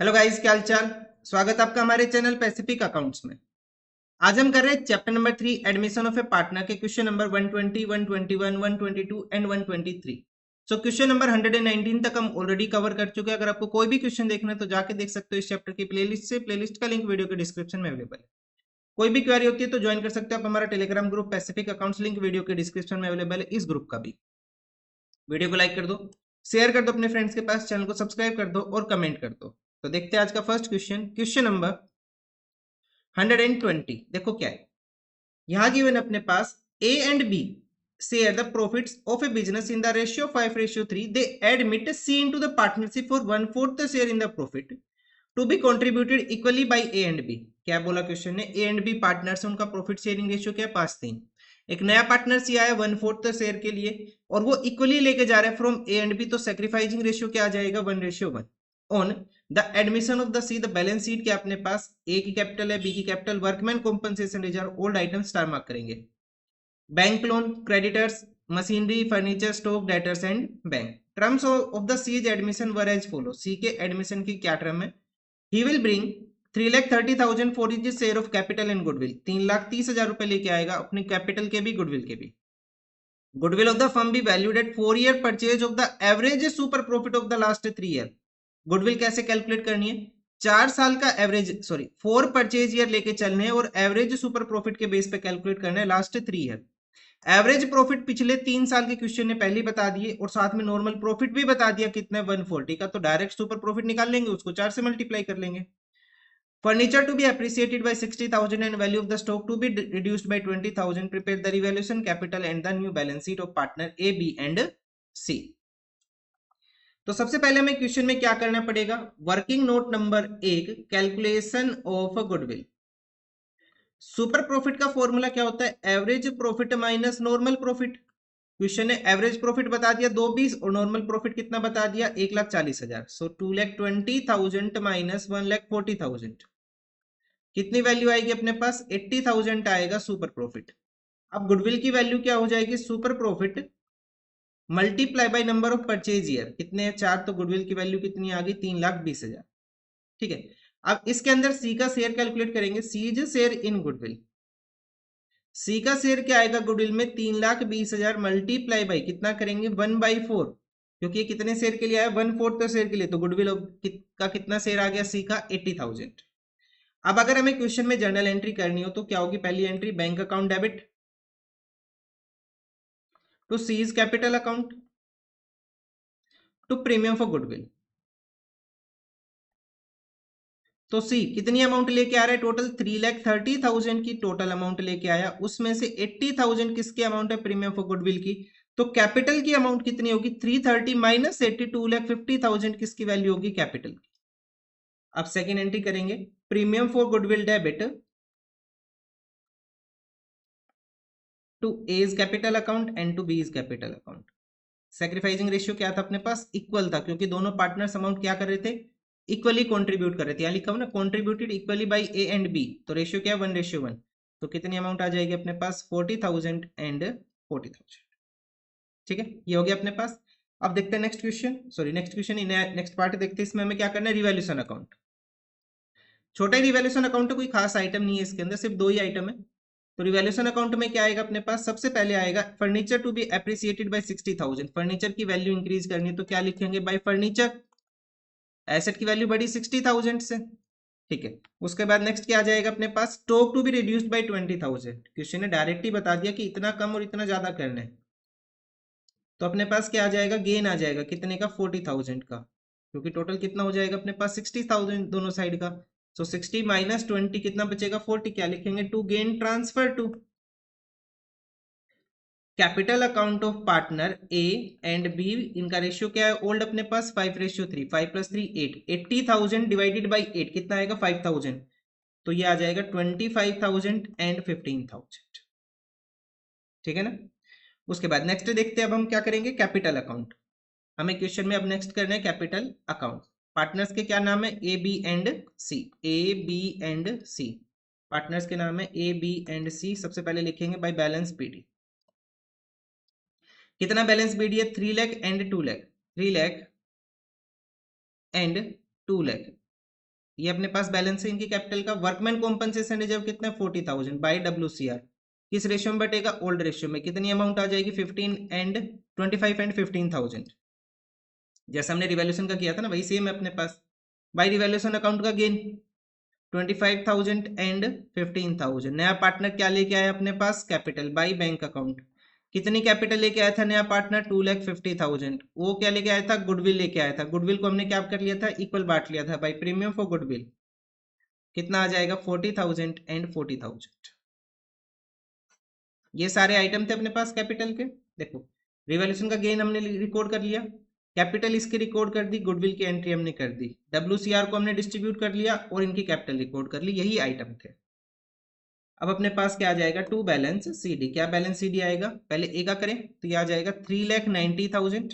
Hello guys, क्या हाल चाल। स्वागत है आपका हमारे चैनल पैसिफिक अकाउंट्स में। आज हम कर रहे हैं chapter number 3 admission of a partner के question number 120, 121, 122 and 123। So question number 119 तक हम ऑलरेडी कवर कर चुके हैं। अगर आपको कोई भी क्वेश्चन देखना है तो जाके देख सकते हो इस चैप्टर की प्लेलिस्ट से। प्लेलिस्ट का लिंक वीडियो के डिस्क्रिप्शन में अवेलेबल है। कोई भी क्वेरी होती है तो ज्वाइन कर सकते हो आप हमारा Telegram group Pacific accounts, link video के डिस्क्रिप्शन में अवेलेबल है। इस ग्रुप का भी वीडियो को लाइक कर दो, शेयर कर दो अपने फ्रेंड्स के पास, चैनल को सब्सक्राइब कर दो और कमेंट कर दो। तो देखते हैं आज का फर्स्ट क्वेश्चन, क्वेश्चन नंबर 120। देखो क्या है यहां गिवन अपने पास। A and B share the profits of a business in the ratio 5:3. They admit C into the partnership for 1/4 the share in the profit to be contributed equally by A and B. क्या बोला question ने, ए and B partners है, उनका profit sharing ratio क्या है 5:3। एक नया partner C आया 1/4 शेयर के लिए और वो इक्वली लेके जा रहा है फ्रॉम ए एंड बी, तो सेक्रीफाइसिंग रेशियो क्या आ जाएगा 1:1। On the admission of the C, the balance sheet क्या अपने पास, ए की कैपिटल है, बी की capital, workman compensation reserve, old item star mark करेंगे। Bank loan, creditors, machinery, furniture, stock, debtors and bank. Terms of the C's admission were as follow. C के admission की क्या टर्म है, he will bring 3,30,000 for his share of capital and goodwill. 3,30,000 रुपए लेके आएगा अपनी capital के भी गुडविल के भी। Goodwill of the firm be valued at 4 year purchase of the average super profit of the last 3 year. Goodwill कैसे calculate करनी है, 4 साल का एवरेज, सॉरी 4 परचेज ईयर लेके चलने हैं और एवरेज सुपर प्रॉफिट के बेस पे कैलकुलेट करना है लास्ट 3 ईयर। एवरेज प्रॉफिट पिछले 3 साल के क्वेश्चन ने पहले बता दिए और साथ में नॉर्मल प्रॉफिट भी बता दिया कितना है 140 का, तो डायरेक्ट सुपर प्रॉफिट निकाल लेंगे, उसको 4 से मल्टीप्लाई कर लेंगे। Furniture to be appreciated by 60,000 and value of the stock to be reduced by 20,000। Prepare the revaluation capital and the new balance sheet of partner A B and C. तो सबसे पहले हमें क्वेश्चन में क्या करना पड़ेगा, working note number 1, calculation of goodwill. Super profit का formula क्या होता है, average profit minus normal profit. Question ने एवरेज प्रॉफिट बता दिया 220 और नॉर्मल प्रॉफिट कितना बता दिया 1,40,000। सो 2,20,000 माइनस 1,40,000, कितनी वैल्यू आएगी अपने पास 80,000 आएगा सुपर प्रॉफिट। अब गुडविल की वैल्यू क्या हो जाएगी, super profit multiply by number of purchase year, कितने हैं 4, तो गुडविल की वैल्यू कितनी आ गई 3,20,000। ठीक है, अब इसके अंदर सी का शेयर कैलकुलेट करेंगे, सीज शेयर इन गुडविल। सी का शेयर क्या आएगा गुडविल में 3,20,000 मल्टीप्लाई बाई कितना करेंगे 1/4, क्योंकि ये कितने शेयर के लिए आया 1/4 शेयर के लिए, तो गुडविल का कितना शेयर आ गया सी का 80,000। अब अगर हमें क्वेश्चन में जर्नल एंट्री करनी हो तो क्या होगी, पहली entry bank account debit to C's capital account to premium for goodwill. तो सी कितनी अमाउंट लेके आ रहा है, टोटल 3,30,000 की टोटल अमाउंट लेके आया, उसमें से 80,000 किसकी अमाउंट है प्रीमियम फॉर गुडविल की। तो कैपिटल की अमाउंट कितनी होगी 330 माइनस 80, 2,50,000 किसकी वैल्यू होगी कैपिटल की। अब सेकेंड एंट्री करेंगे, premium for goodwill debit to A's capital account and to B's capital account. Sacrificing ratio क्या था अपने पास, इक्वल था, क्योंकि दोनों पार्टनर्स अमाउंट क्या कर रहे थे, इक्वली कंट्रीब्यूट कर रहे थे। यहाँ लिखा हुआ ना contributed equally by A and B, तो रेशियो क्या है 1:1। तो कितनी अमाउंट आ जाएगी अपने पास 40,000 एंड 40,000। ठीक है, ये हो गया अपने पास। अब देखते हैं next question, sorry next question next part देखते हैं। इसमें हमें क्या करना है, रिवैल्यूएशन अकाउंट। छोटा ही रिवैल्यूएशन अकाउंट है, कोई खास आइटम नहीं है इसके अंदर, सिर्फ 2 ही आइटम है। तो रिवैल्यूएशन अकाउंट में क्या आएगा अपने पास, सबसे पहले आएगा furniture to be appreciated by 60,000। Furniture की वैल्यू इंक्रीज करनी है तो क्या लिखेंगे, बाय फर्नीचर। एसेट की वैल्यू बढ़ी 60,000 से। ठीक है, उसके बाद नेक्स्ट क्या आ जाएगा अपने पास, stock to be reduced by 20,000। Question ने डायरेक्ट ही बता दिया कि इतना कम और इतना ज्यादा करना है, तो अपने पास क्या आ जाएगा, गेन आ जाएगा कितने का 40,000 का, क्योंकि टोटल कितना हो जाएगा अपने पास 60,000 दोनों साइड का। सो 60 माइनस 20 कितना बचेगा 40, क्या लिखेंगे, to gain transfer to capital account of partner A and B. इनका रेशियो क्या है ओल्ड अपने पास 5:3, 5 + 3 8, 80,000 डिवाइडेड बाई 8 कितना आएगा 5,000, तो ये आ जाएगा 25,000 एंड 15,000। ठीक है ना। उसके बाद नेक्स्ट देखते हैं, अब हम क्या करेंगे, कैपिटल अकाउंट। हमें क्वेश्चन में अब नेक्स्ट करना है कैपिटल अकाउंट। पार्टनर्स के क्या नाम है, A B and C, A B and C. Partners के नाम है ए बी एंड सी। सबसे पहले लिखेंगे बाय बैलेंस बीडी। कितना बैलेंस बीडी है 3 लाख एंड 2 लाख, 3 लाख एंड 2 लाख। ये अपने पास बैलेंस है इनकी कैपिटल का। वर्कमैन कॉम्पनसेशन रिजर्व कितना है 40,000 बाई WCR, किस रेशियो में बटेगा ओल्ड रेशियो में, कितनी अमाउंट आ जाएगी 15 एंड 25 एंड 15,000, जैसा हमने रिवैल्यूएशन का किया था ना वही सेम है अपने पास। बाई रिवैल्यूएशन अकाउंट का गेन 25,000 एंड 15,000। नया पार्टनर क्या लेके आया अपने पास कैपिटल बाई बैंक अकाउंट, कितनी कैपिटल लेके आया था नया पार्टनर 2,50,000। वो क्या लेके आया था गुडविल लेके आया था, गुडविल को हमने क्या कर लिया था इक्वल बांट लिया था बाई प्रीमियम फॉर गुडविल, कितना आ जाएगा 40,000 एंड 40,000। ये सारे आइटम थे अपने पास कैपिटल के। देखो रिवॉल्यूशन का गेन हमने रिकॉर्ड कर लिया, कैपिटल इसकी रिकॉर्ड कर दी, गुडविल की एंट्री हमने कर दी, WCR को हमने डिस्ट्रीब्यूट कर लिया और इनकी कैपिटल रिकॉर्ड कर ली, यही आइटम थे। अब अपने पास क्या आ जाएगा टू बैलेंस CD, क्या बैलेंस CD आएगा पहले ए का करें तो ये आ जाएगा 3,90,000,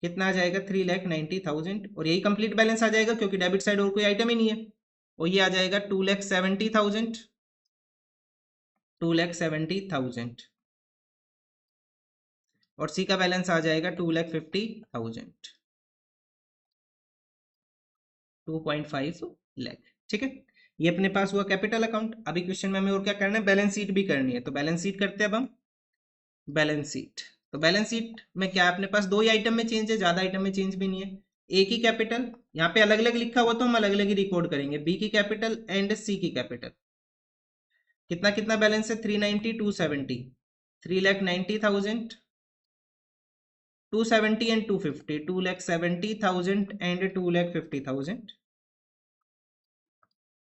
कितना आ जाएगा 3,90,000 और यही कंप्लीट बैलेंस आ जाएगा क्योंकि डेबिट साइड और कोई आइटम ही नहीं है। और ये आ जाएगा 2,70,000, 2,70,000 और सी का बैलेंस आ जाएगा 2,50,000, 2.5 लाख। ठीक है, ये अपने पास हुआ कैपिटल अकाउंट। अभी क्वेश्चन में हमें और क्या करना है बैलेंस शीट भी करनी है, तो बैलेंस शीट करते हैं अब हम। बैलेंस शीट, तो बैलेंस शीट में क्या है अपने पास दो ही आइटम में चेंज है, ज्यादा आइटम में चेंज भी नहीं है। ए की कैपिटल यहाँ पे अलग अलग लिखा हुआ तो हम अलग अलग ही रिकॉर्ड करेंगे, बी की कैपिटल एंड सी की कैपिटल। कितना कितना बैलेंस है 390, 270, 3,90,000, 270 एंड 250, 2,70,000 एंड 2,50,000।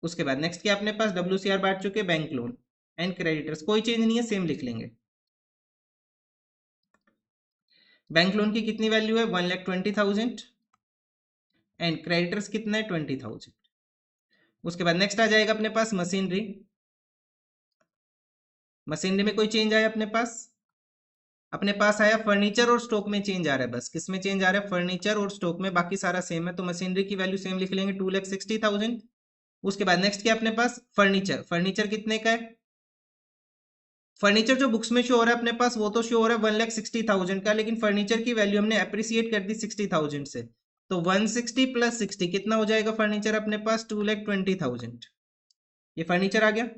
उसके बाद नेक्स्ट क्या अपने पास WCR बांट चुके बैंक लोन एंड क्रेडिटर्स, कोई चेंज नहीं है सेम लिख लेंगे। बैंक लोन की कितनी वैल्यू है 1,20,000 एंड क्रेडिटर्स कितना है 20,000। उसके बाद नेक्स्ट आ जाएगा अपने पास मशीनरी, मशीनरी में कोई चेंज आया अपने पास आया फर्नीचर और स्टॉक में चेंज आ रहा है, बस किस में चेंज आ रहा है फर्नीचर और स्टॉक में, बाकी सारा सेम है तो मशीनरी की वैल्यू सेम लिख लेंगे 2,60,000। उसके बाद नेक्स्ट क्या अपने पास फर्नीचर, फर्नीचर कितने का है, फर्नीचर जो बुक्स में शो हो रहा है अपने पास वो तो शो हो रहा है 1,60,000 का, लेकिन फर्नीचर की वैल्यू हमने अप्रिसिएट कर दी 60,000 से, तो 160 प्लस 60 कितना हो जाएगा फर्नीचर अपने पास 2,20,000, ये फर्नीचर आ गया।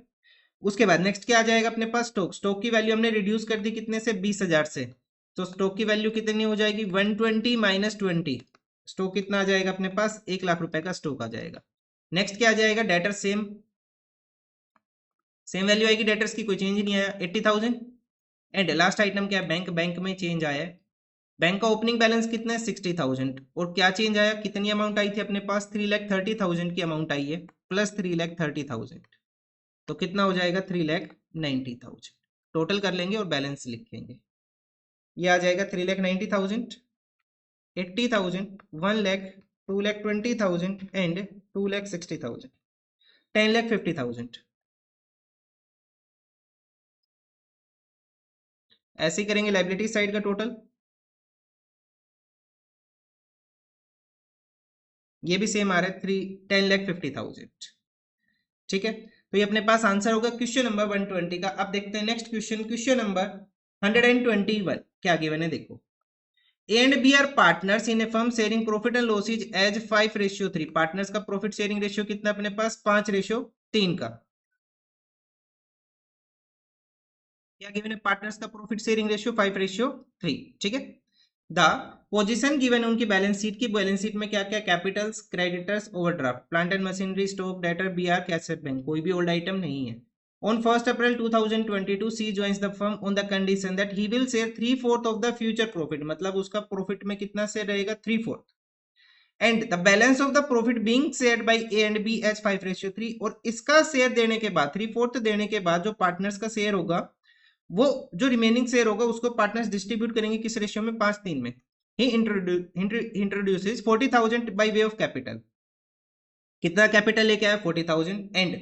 उसके बाद नेक्स्ट क्या आ जाएगा अपने पास स्टॉक, स्टॉक की वैल्यू हमने रिड्यूस कर दी कितने से 20,000 से, तो स्टॉक की वैल्यू कितनी हो जाएगी 120 माइनस 20, स्टॉक कितना आ जाएगा अपने पास 1,00,000 रुपए का स्टॉक आ जाएगा। नेक्स्ट क्या आ जाएगा डेटर, सेम सेम वैल्यू आएगी डेटर्स की, कोई चेंज नहीं आया 80,000। एंड लास्ट आइटम क्या है बैंक, बैंक में चेंज आया है, बैंक का ओपनिंग बैलेंस कितना है 60,000 और क्या चेंज आया कितनी अमाउंट आई थी अपने पास 3,30,000 की अमाउंट आई है प्लस 3,30,000, तो कितना हो जाएगा 3,90,000। टोटल कर लेंगे और बैलेंस लिखेंगे, ये आ जाएगा 3,90,000, 80,000, 1,00,000, 2,20,000 एंड 2,60,000, 10,50,000। ऐसे ही करेंगे लाइबिलिटी साइड का टोटल, ये भी सेम आ रहा है 10,50,000। ठीक है, तो ये अपने पास आंसर होगा क्वेश्चन नंबर 120 का। अब देखते हैं नेक्स्ट क्वेश्चन, क्वेश्चन नंबर 121 क्या गिवन है देखो। A and B are partners in a firm sharing profit and losses as 5:3। Partners का प्रॉफिट शेयरिंग रेशियो कितना अपने पास 5:3 का। क्या गिवन है पार्टनर्स का प्रॉफिट शेयरिंग रेशियो 5:3। ठीक है, द पोजीशन गिवन उनकी बैलेंस शीट की, बैलेंस शीट में क्या क्या Capitals, creditors, overdraft, plant and machinery, stock, debtor, BR, cassette bank, कोई भी ओल्ड आइटम नहीं है। On 1st April 2022, C joins the firm on the condition that he will share 3/4 of the future profit, मतलब उसका profit में कितना share रहेगा 3/4, and the balance of the profit being shared by A and B as 5:3। और इसका share देने के बाद 3/4 देने के बाद जो पार्टनर्स का शेयर होगा वो जो रिमेनिंग शेयर होगा उसको पार्टनर्स डिस्ट्रीब्यूट करेंगे किस रेशियो में 5:3 में। He introduces 40,000 by way of capital, कितना कैपिटल लेके आया 40,000 and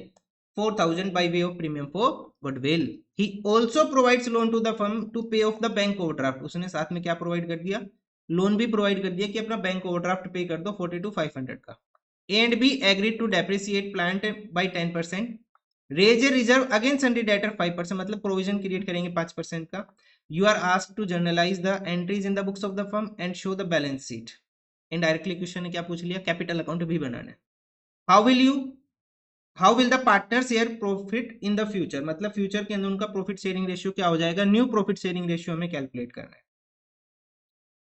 4,000 by way of premium for goodwill. He also provides loan to the firm to pay off the bank overdraft, उसने साथ में क्या प्रोवाइड कर दिया लोन भी प्रोवाइड कर दिया कि अपना बैंक ओवरड्राफ्ट पे कर दो 42,500 का। A and B agreed to depreciate plant by 10%, raise a reserve against sundry debtor 5%, मतलब प्रोविजन क्रिएट करेंगे 5% का। You are asked to journalize the entries in the books of the firm and show the balance sheet. Indirectly question ने क्या पूछ लिया capital account भी बनाना है। How will the partner share profit in the future, मतलब future के अंदर उनका प्रॉफिट शेयरिंग रेशियो क्या हो जाएगा, न्यू प्रॉफिट शेयरिंग रेशियो हमें कैलकुलेट करना है।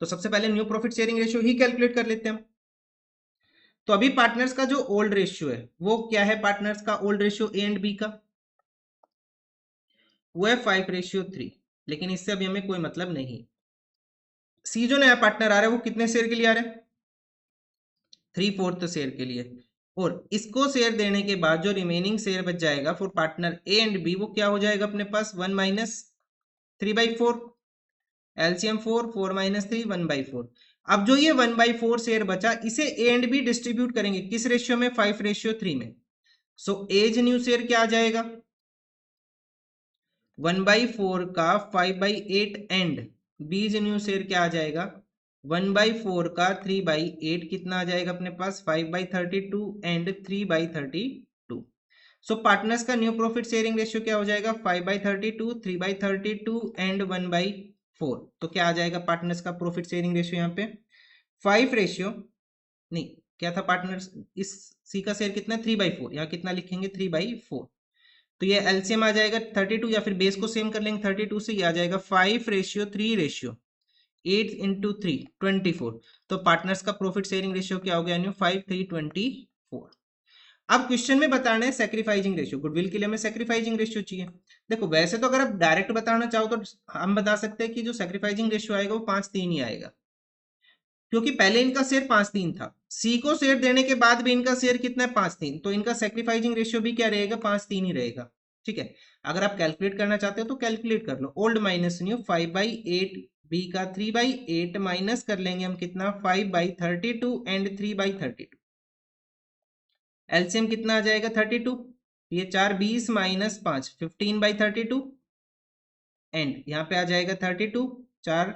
तो सबसे पहले न्यू प्रॉफिट शेयरिंग रेशियो ही कैलकुलेट कर लेते हैं। तो अभी पार्टनर्स का जो ओल्ड रेशियो है वो क्या है, पार्टनर्स का old ratio A and B का वो है 5:3, लेकिन इससे अभी हमें कोई मतलब नहीं। सी जो नया पार्टनर आ रहा है वो कितने शेयर के लिए आ रहा है, 3/4 शेयर के लिए, और इसको शेयर देने के बाद जो रिमेनिंग शेयर बच जाएगा for partner A and B वो क्या हो जाएगा अपने पास 1 - 3/4, एलसीएम 4 1/4। अब जो ये 1/4 शेयर बचा इसे ए एंड बी डिस्ट्रीब्यूट करेंगे किस रेशियो में, 5:3 में। सो एज न्यू शेयर क्या आ जाएगा, 1/4 का 5/8 एंड बीज न्यू शेयर क्या आ जाएगा, 1/4 का 3/8, कितना आ जाएगा अपने पास 5/32 एंड 3/32। सो पार्टनर्स का न्यू प्रॉफिट शेयरिंग रेशियो क्या हो जाएगा, 5/32, 3/32 एंड 1/4। तो क्या आ जाएगा पार्टनर्स का प्रॉफिट शेयरिंग रेशियो यहाँ पे 5 रेशियो नहीं, क्या था पार्टनर्स, इस सी का शेयर कितना 3/4, यहाँ कितना लिखेंगे 3/4। तो ये एलसीएम आ जाएगा 32, या फिर बेस को सेम कर लेंगे 32 से, ये आ जाएगा 5:3:8 × 3 24। तो पार्टनर्स का प्रॉफिट शेयरिंग रेशियो क्या हो गया, 5:3:24। अब क्वेश्चन में बताना है सैक्रिफाइजिंग रेशियो, गुडविल के लिए हमें सैक्रिफाइजिंग रेशियो चाहिए। देखो वैसे तो अगर आप डायरेक्ट बताना चाहो तो हम बता सकते हैं कि जो सैक्रिफाइजिंग रेशियो आएगा वो 5:3 ही आएगा, क्योंकि पहले इनका शेयर 5:3 था, सी को शेयर देने के बाद भी इनका शेयर कितना है 5:3, तो इनका सैक्रिफाइजिंग रेशियो भी क्या रहेगा 5:3 ही रहेगा। ठीक है, अगर आप कैलकुलेट करना चाहते हो तो कैलकुलेट कर लो, ओल्ड माइनस न्यू 5/8 बी का 3/8 माइनस कर लेंगे हम कितना 5/32 एंड 3/32, एलसीएम कितना आ जाएगा 32, ये 4 20 माइनस 5 15/32 एंड यहाँ पे आ जाएगा 32, 4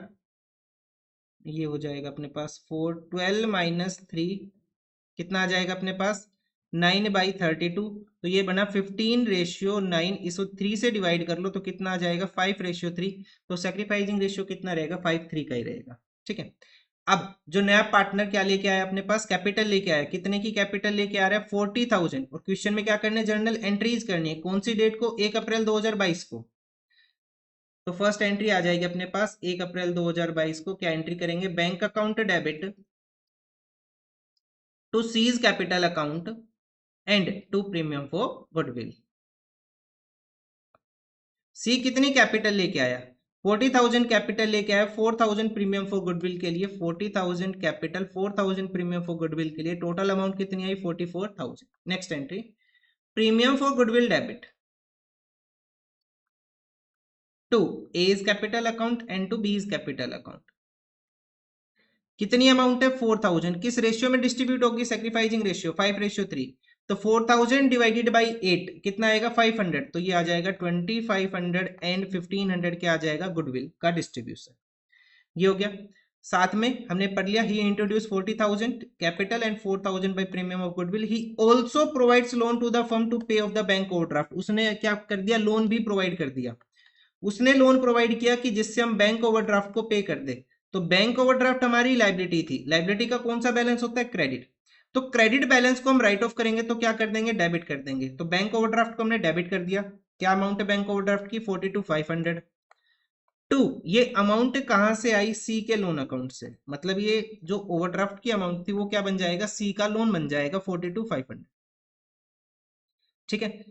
ये हो जाएगा अपने पास 4 12 माइनस 3 कितना आ जाएगा अपने पास 9/32। तो ये बना 15:9, इसको 3 से डिवाइड कर लो तो कितना आ जाएगा 5:3। तो सैक्रिफाइजिंग रेशियो कितना रहेगा 5:3 का ही रहेगा। ठीक है, अब जो नया पार्टनर क्या लेके आया अपने पास, कैपिटल लेके आया, कितने की कैपिटल लेके आ रहा है 40,000, और क्वेश्चन में क्या करना है जर्नल एंट्रीज करनी है, कौन सी डेट को 1 अप्रैल 2022 को। तो फर्स्ट एंट्री आ जाएगी अपने पास 1 अप्रैल 2022 को, क्या एंट्री करेंगे, bank account debit to C's capital account and to premium for goodwill. C कितनी कैपिटल लेके आया 40,000 कैपिटल लेके आया, 4,000 प्रीमियम फॉर गुडविल के लिए, 40,000 कैपिटल 4,000 प्रीमियम फॉर गुडविल के लिए, टोटल अमाउंट कितनी आई 44,000। Next entry premium for goodwill debit to A's capital account and to B's capital account, कितनी अमाउंट है 4,000, किस रेशियो में डिस्ट्रीब्यूट होगी, सैक्रिफाइजिंग रेशियो 5:3। तो 4,000 डिवाइडेड बाई 8 कितना आएगा 500, तो ये आ जाएगा 2500 एंड 1500 क्या आ जाएगा गुडविल का डिस्ट्रीब्यूशन। ये हो गया, साथ में हमने पढ़ लिया he introduce 40,000 capital and 4,000 by premium of goodwill. He also provides loan to the firm to pay off the bank overdraft, उसने क्या कर दिया लोन भी प्रोवाइड कर दिया, उसने लोन प्रोवाइड किया कि जिससे हम बैंक ओवरड्राफ्ट को पे कर दे। तो बैंक ओवरड्राफ्ट हमारी लाइबिलिटी थी, लाइबिलिटी का कौन सा बैलेंस होता है क्रेडिट, तो क्रेडिट बैलेंस को हम राइट ऑफ करेंगे तो क्या कर देंगे डेबिट कर देंगे। तो बैंक ओवरड्राफ्ट को हमने डेबिट कर दिया, क्या अमाउंट है बैंक ओवरड्राफ्ट की 42,500। टू ये अमाउंट कहां से आई, सी के लोन अकाउंट से, मतलब ये जो ओवरड्राफ्ट की अमाउंट थी वो क्या बन जाएगा सी का लोन बन जाएगा 42,500। ठीक है,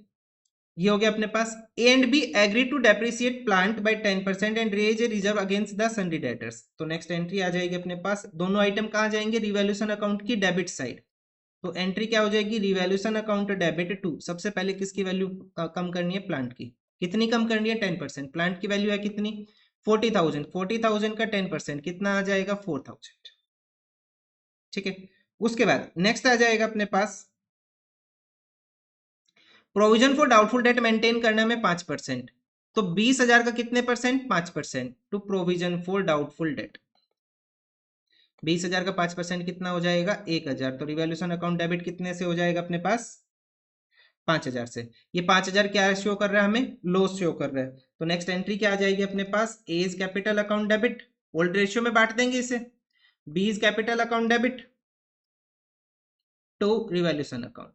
ये हो गया अपने पास। A and B agree to depreciate plant by 10% and raise a reserve against the sundry debtors. तो नेक्स्ट एंट्री आ जाएगी अपने पास, दोनों आइटम कहां जाएंगे रिवैल्यूएशन अकाउंट की डेबिट साइड। तो एंट्री क्या हो जाएगी रिवैल्यूएशन अकाउंट डेबिट टू, सबसे पहले किसकी वैल्यू कम करनी है प्लांट की, कितनी कम करनी है 10%, प्लांट की वैल्यू है कितनी 40,000, 40,000 का 10% कितना आ जाएगा 4,000। ठीक है, उसके बाद नेक्स्ट आ जाएगा अपने पास provision for doubtful debt maintain करने में 5%, तो 20,000 का कितने percent 5% to provision for doubtful debt, 20,000 का 5% कितना हो जाएगा 1,000। तो रिवैल्यूएशन अकाउंट डेबिट कितने से हो जाएगा अपने पास 5,000 से। ये 5,000 क्या शो कर रहा है हमें लॉस शो कर रहा है। तो नेक्स्ट एंट्री क्या आ जाएगी अपने पास A's capital account debit, old ratio में बांट देंगे इसे, B's capital account debit to revaluation account.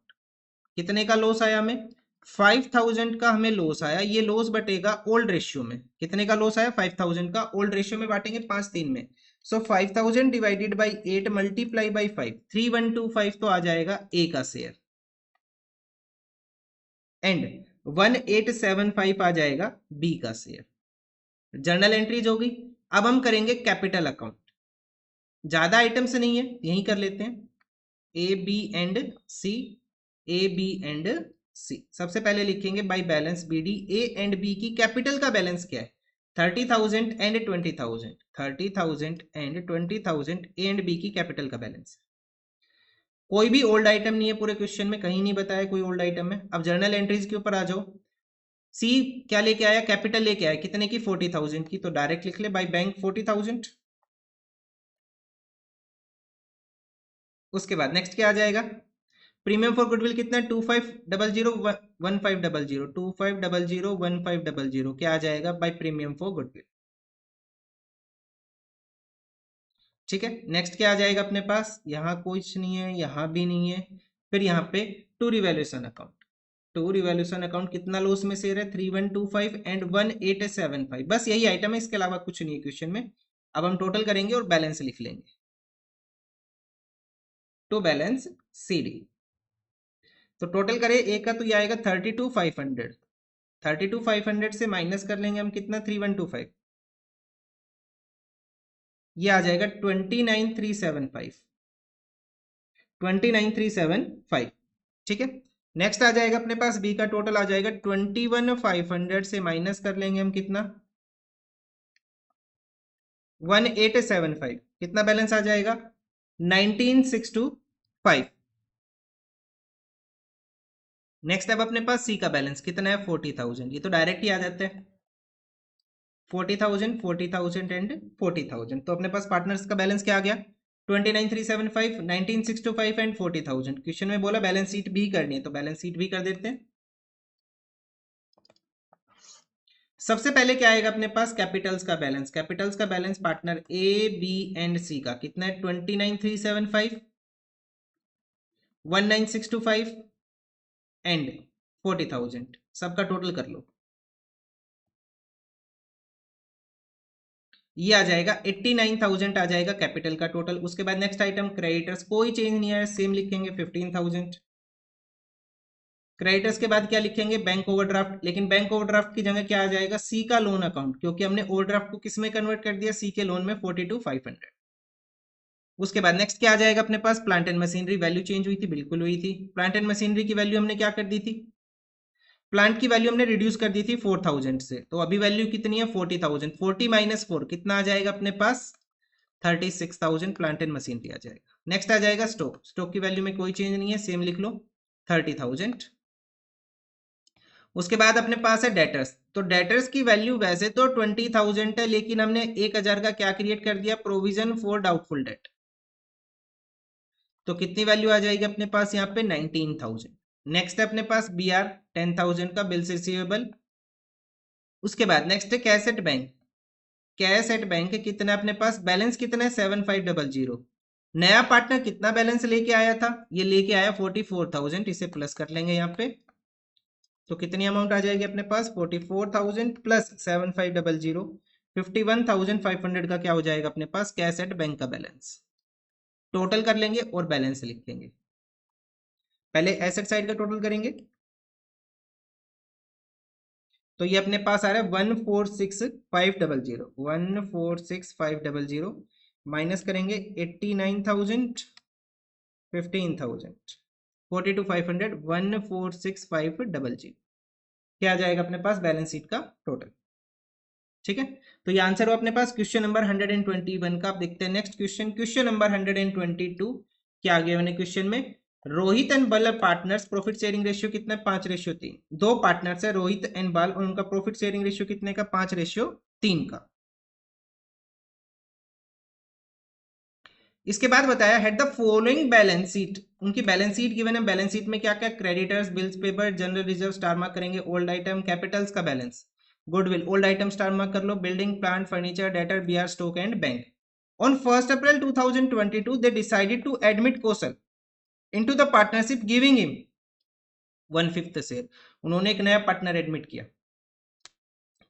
कितने का लॉस आया हमें? 5000 का हमें लॉस आया। ये लॉस बटेगा ओल्ड रेशियो में। कितने का लॉस आया? 5000 का। ओल्ड रेशियो में बांटेंगे 5-3 में। सो 5000 डिवाइडेड बाई 8 मल्टीप्लाई बाई 5, 3125 तो आ जाएगा ए का शेयर, एंड 1875 आ जाएगा बी का शेयर। जर्नल एंट्रीज होगी। अब हम करेंगे कैपिटल अकाउंट। ज्यादा आइटम्स नहीं है, यही कर लेते हैं। A B and C, A B and C. सबसे पहले लिखेंगे by balance B D. A and B की कैपिटल का बैलेंस क्या है? 30,000 and 20,000। 30,000 and 20,000 A and B की कैपिटल का बैलेंस। कोई भी ओल्ड आइटम नहीं है पूरे क्वेश्चन में, कहीं नहीं बताया कोई ओल्ड आइटम है। अब जर्नल एंट्रीज के ऊपर आ जाओ। सी क्या लेके आया? कैपिटल लेके आया। कितने की? 40,000 की। तो डायरेक्ट लिख ले बाय बैंक 40,000। उसके बाद नेक्स्ट क्या आ जाएगा? प्रीमियम फॉर गुडविल कितना है? 2500 2500 क्या आ जाएगा बाय प्रीमियम फॉर गुडविल। ठीक है, नेक्स्ट क्या आ जाएगा अपने पास? यहाँ कुछ नहीं है, यहाँ भी नहीं है। फिर यहाँ पे to revaluation account. To revaluation account कितना लॉस में शेयर है? 3125 एंड 1875। बस यही आइटम है, इसके अलावा कुछ नहीं है क्वेश्चन में। अब हम टोटल करेंगे और बैलेंस लिख लेंगे। To balance C D. तो टोटल करें ए का, तो ये आएगा 32,500। 32,500 से माइनस कर लेंगे हम कितना? 3125। ये आ जाएगा 29,375। 29,375। ठीक है, नेक्स्ट आ जाएगा अपने पास बी का। टोटल आ जाएगा 21,500 से माइनस कर लेंगे हम कितना? 1875। कितना बैलेंस आ जाएगा? 19,625। नेक्स्ट अब अपने पास सी का बैलेंस कितना है? 40,000। ये तो डायरेक्ट ही आ जाता है। 40,000, 40,000 एंड 40,000। तो अपने पास पार्टनर्स का बैलेंस क्या आ गया? 29,375, 19,625 एंड 40,000। क्वेश्चन में बोला बैलेंस शीट भी करनी है, तो बैलेंस शीट भी कर देते हैं। सबसे पहले क्या आएगा अपने पास? कैपिटल्स का बैलेंस। कैपिटल्स का balance partner A B and C का कितना है? 29,375, 19,625 एंड 40,000। सबका टोटल कर लो। ये आ जाएगा 89,000 आ जाएगा कैपिटल का टोटल। उसके बाद नेक्स्ट आइटम क्रेडिटर्स, कोई चेंज नहीं आया, सेम लिखेंगे 15,000। क्रेडिटर्स के बाद क्या लिखेंगे? Bank overdraft. लेकिन बैंक ओवरड्राफ्ट की जगह क्या आ जाएगा? सी का लोन अकाउंट, क्योंकि हमने ओवरड्राफ्ट को किस में कन्वर्ट कर दिया? सी के लोन में, 42,500। उसके बाद नेक्स्ट क्या आ जाएगा अपने पास? Plant and machinery. Value change हुई थी? बिल्कुल हुई थी। प्लांट एंड मशीनरी की वैल्यू हमने क्या कर दी थी? प्लांट की वैल्यू हमने रिड्यूस कर दी थी 4,000 से। तो अभी वैल्यू कितनी है? 40,000। 40 माइनस 4 कितना आ जाएगा अपने पास? 36,000 प्लांट एंड मशीनरी आ जाएगा। नेक्स्ट आ जाएगा स्टॉक। स्टॉक की वैल्यू में कोई चेंज नहीं है, सेम लिख लो 30,000। उसके बाद अपने पास है डेटर्स। तो डेटर्स की वैल्यू वैसे तो 20,000 है, लेकिन हमने 1,000 का क्या क्रिएट कर दिया? Provision for doubtful date. तो कितनी वैल्यू आ जाएगी अपने पास यहाँ पे? 19,000। नेक्स्ट है अपने पास बी आर, 10,000 का बिल्स रिसीवेबल। उसके बाद नेक्स्ट है cash at bank. Cash at bank कितना अपने पास? बैलेंस कितना है? 7,500। नया पार्टनर कितना बैलेंस लेके आया था? ये लेके आया 44,000। इसे प्लस कर लेंगे यहाँ पे। तो कितनी अमाउंट आ जाएगी अपने पास? 44,000 प्लस 7,500, 51,500 का क्या हो जाएगा अपने पास? कैश एट बैंक का बैलेंस। टोटल कर लेंगे और बैलेंस लिखेंगे। पहले एसेट साइड का टोटल करेंगे, तो ये अपने पास आ रहा है 146,500। 146,500 माइनस करेंगे 89,000, 15,000, 42,500, 146,500। क्या आ जाएगा अपने पास? बैलेंस शीट का टोटल। ठीक है, तो ये आंसर हो अपने पास क्वेश्चन नंबर 121 का। आप देखते हैं नेक्स्ट क्वेश्चन, क्वेश्चन नंबर 122। क्या आ गया मैंने क्वेश्चन में? रोहित एंड बल पार्टनर्स, प्रॉफिट शेयरिंग रेशियो कितना है? 5:3। दो पार्टनर्स है रोहित एंड बाल, और उनका प्रॉफिट शेयरिंग रेशियो कितने का? 5:3 का। इसके बाद बताया had the following balance sheet. उनकी बैलेंस शीट गिवन है। बैलेंस शीट में क्या क्या? Creditors, bills payable, general reserve star mark करेंगे। ओल्ड आइटम, कैपिटल्स का balance, goodwill, old item star mark कर लो। Building, plant, furniture, debtor, BR, stock and bank. On 1st April 2022, they decided to admit Kaushal into the partnership, giving him 1/5 share. उन्होंने एक नया partner admit किया।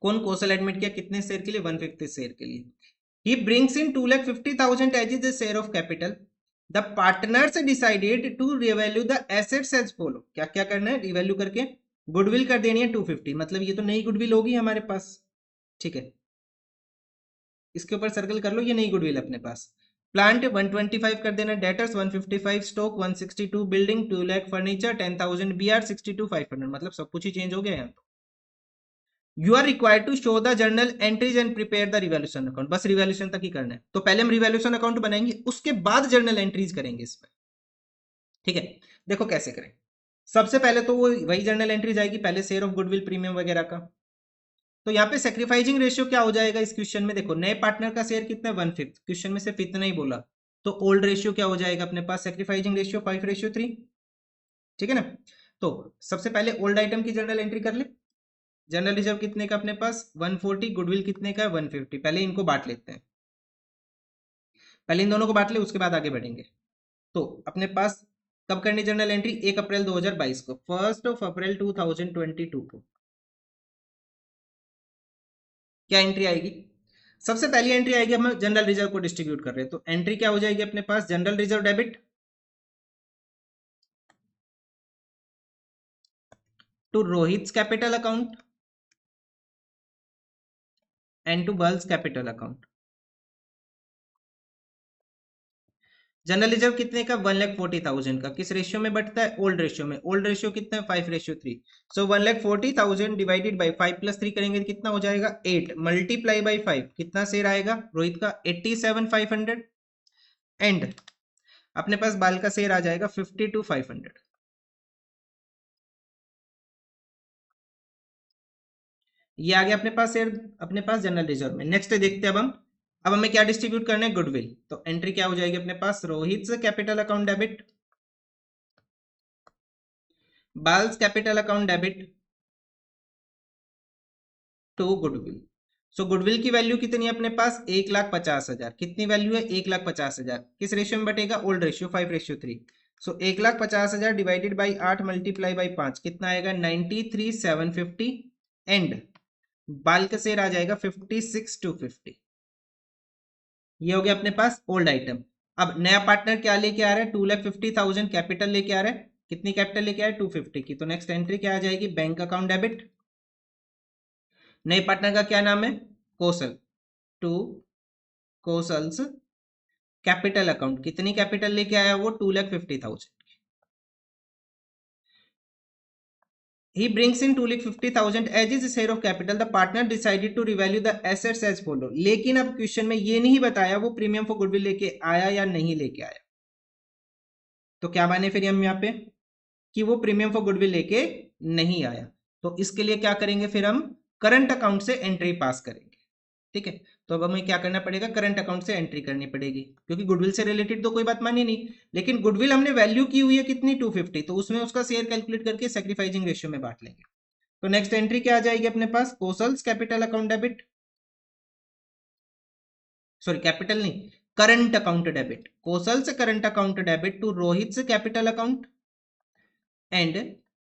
कौन? कौशल admit किया। कितने share के लिए? 1/5 शेयर के लिए। He brings in 2,50,000 as his share of capital. The partners decided to revalue the assets as follow. क्या क्या करना है? रिवैल्यू करके गुडविल कर देनी है 250। मतलब ये तो नई गुडविल होगी हमारे पास, ठीक है। इसके ऊपर सर्कल कर लो, ये नई गुडविल अपने पास। प्लांट 125 कर देना, debtors 155, stock 162, building 2 lakh, furniture 10,000, BR 62,500। मतलब सब कुछ ही चेंज हो गया यहाँ तो। You are required to show the journal entries and prepare the revaluation account. बस रिवैल्यूएशन तक ही करना है। तो पहले हम रिवैल्यूएशन अकाउंट बनाएंगे, उसके बाद जर्नल एंट्रीज करेंगे इसमें, ठीक है। देखो कैसे करें। सबसे पहले तो वो वही जर्नल एंट्रीज आएगी, पहले शेयर ऑफ गुडविल प्रीमियम वगैरह का। तो यहाँ पे सेक्रीफाइजिंग रेशियो क्या हो जाएगा इस क्वेश्चन में? देखो नए पार्टनर का शेयर कितना है? 1/5। क्वेश्चन में सिर्फ इतना ही बोला। तो ओल्ड रेशियो क्या हो जाएगा अपने पास? सेक्रीफाइजिंग रेशियो 5:3, ठीक है ना। तो सबसे पहले ओल्ड आइटम की जर्नल एंट्री कर ले। जनरल रिजर्व कितने का अपने पास? 140। गुडविल कितने का है? 150। पहले इनको बांट लेते हैं, पहले इन दोनों को बांट ले, उसके बाद आगे बढ़ेंगे। तो अपने पास कब करनी जर्नल एंट्री? 1 अप्रैल 2022 को, 1 अप्रैल 2022 को। क्या एंट्री आएगी? सबसे पहली एंट्री आएगी, हम जनरल रिजर्व को डिस्ट्रीब्यूट कर रहे हैं, तो एंट्री क्या हो जाएगी अपने पास? General reserve debit to Rohit capital account and to Bal's capital account. General reserve कितने का? 1,40,000 का। किस रेशियो में बढ़ता है? ओल्ड रेशियो में। ओल्ड रेशियो कितना है? 5:3। सो 1,40,000 डिवाइडेड बाई 5+3 करेंगे तो कितना हो जाएगा? 8 मल्टीप्लाई बाई 5। कितना शेयर आएगा रोहित का? 87,500। एंड अपने पास बाल का शेयर आ जाएगा 52,500। ये आ गया अपने पास शेयर, अपने पास जनरल रिजर्व में। नेक्स्ट देखते हैं अब हमें क्या डिस्ट्रीब्यूट करना है? गुडविल। तो एंट्री क्या हो जाएगी अपने पास? Rohit capital account debit, Bal's capital account debit to goodwill. So goodwill की वैल्यू कितनी है अपने पास? 1,50,000। कितनी वैल्यू है? 1,50,000। किस रेशियो में बटेगा? Old ratio 5:3। So 1,50,000 divided by 8 multiply by 5 कितना आएगा? 93,750। एंड बाल का शेयर आ जाएगा 56,250। ये हो गया अपने पास ओल्ड आइटम। अब नया पार्टनर क्या लेके आ रहा है? 2,50,000 कैपिटल लेके आ रहा है। कितनी कैपिटल लेके आ रहा है? 250 की। तो नेक्स्ट एंट्री क्या आ जाएगी? Bank account debit. नए पार्टनर का क्या नाम है? Kaushal. To Kaushal's capital account. कितनी कैपिटल लेके आया वो? 2,50,000। He brings in 2,50,000 as his share of capital. The partner decided to revalue the assets as follow. लेकिन अब क्वेश्चन में ये नहीं बताया वो प्रीमियम फॉर गुडविल लेके आया या नहीं लेके आया। तो क्या माने फिर हम यहाँ पे कि वो प्रीमियम फॉर गुडविल लेके नहीं आया। तो इसके लिए क्या करेंगे फिर? हम करंट अकाउंट से एंट्री पास करेंगे, ठीक है। तो अब हमें क्या करना पड़ेगा? करंट अकाउंट से एंट्री करनी पड़ेगी, क्योंकि गुडविल से रिलेटेड तो कोई बात मानी नहीं। लेकिन गुडविल हमने वैल्यू की हुई है कितनी? 250। तो उसमें उसका शेयर कैलकुलेट करके सेक्रीफाइजिंग रेशियो में बांट लेंगे। तो नेक्स्ट एंट्री क्या आ जाएगी अपने पास? Kaushal's capital account debit, sorry capital नहीं, current account debit. Kaushal's current account debit to Rohit capital account and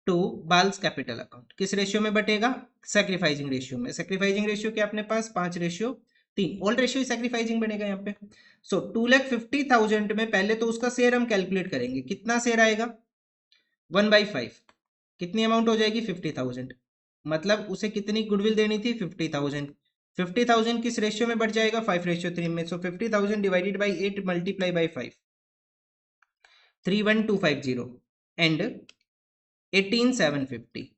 to Bal's capital account. किस रेशियो में बटेगा? सेक्रीफाइजिंग रेशियो में। सेक्रीफाइजिंग रेशियो क्या अपने पास? 5:3। ओल्ड रेशियो सेक्रीफाइजिंग बनेगा यहाँ पे। सो 2,50,000 में पहले तो उसका शेयर हम कैलकुलेट करेंगे। कितना शेयर आएगा? 1/5। कितनी अमाउंट हो जाएगी? 50,000। मतलब उसे कितनी गुडविल देनी थी? 50,000। 50,000 किस रेशियो में बढ़ जाएगा? 5:3 में। सो 50,000 divided by 8 multiply by 5, 31250 and 18,750।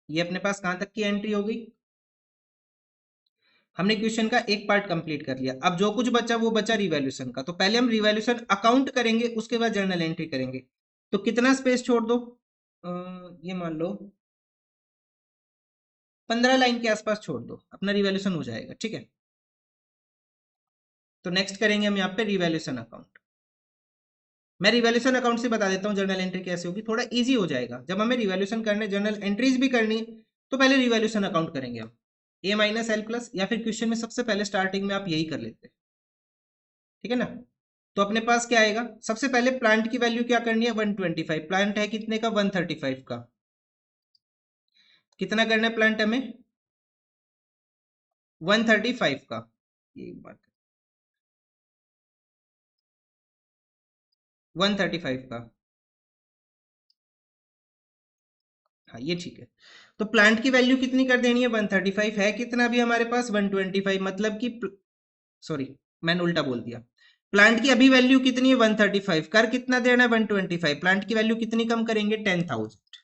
ये अपने पास कहां तक की एंट्री हो गई? हमने क्वेश्चन का एक पार्ट कंप्लीट कर लिया। अब जो कुछ बचा वो बचा रिवैल्यूएशन का। तो पहले हम रिवैल्यूएशन अकाउंट करेंगे, उसके बाद जर्नल एंट्री करेंगे। तो कितना स्पेस छोड़ दो? ये मान लो 15 लाइन के आसपास छोड़ दो, अपना रिवैल्यूएशन हो जाएगा, ठीक है। तो नेक्स्ट करेंगे हम यहाँ पे रिवैल्यूएशन अकाउंट। मैं रिवैल्यूएशन अकाउंट से बता देता हूँ जर्नल एंट्री कैसे होगी, थोड़ा इजी हो जाएगा। जब हमें रिवैल्यूएशन करने, जर्नल एंट्रीज भी करनी, तो पहले रिवैल्यूएशन अकाउंट करेंगे हम। A-L+, या फिर क्वेश्चन में सबसे पहले स्टार्टिंग में आप यही कर लेते हैं, ठीक है ना। तो अपने पास क्या आएगा? सबसे पहले प्लांट की वैल्यू क्या करनी है? 125। प्लांट है कितने का? 135 का। कितना करना है प्लांट हमें? 135 का, ये बात 135 का, हाँ ये ठीक है। तो प्लांट की वैल्यू कितनी कर देनी है? 135 है कितना अभी हमारे पास? 125, मतलब कि सॉरी मैंने उल्टा बोल दिया। प्लांट की अभी वैल्यू कितनी है? 135, कर कितना देना है? 125। प्लांट की वैल्यू कितनी कम करेंगे? 10,000।